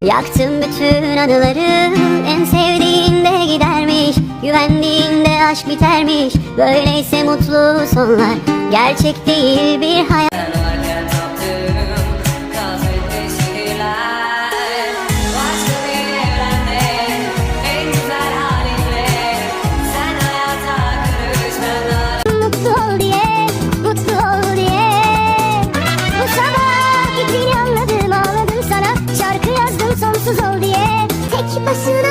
Yaktım bütün anılarım, en sevdiğinde gidermiş, güvendiğinde aşk bitermiş. Böyleyse mutlu sonlar, gerçek değil bir hayal. Mutlu ol diye, mutlu ol diye. Bu sabah gittiğini anladım, ağladım sana. Şarkı yazdım sonsuz ol diye. Tek başına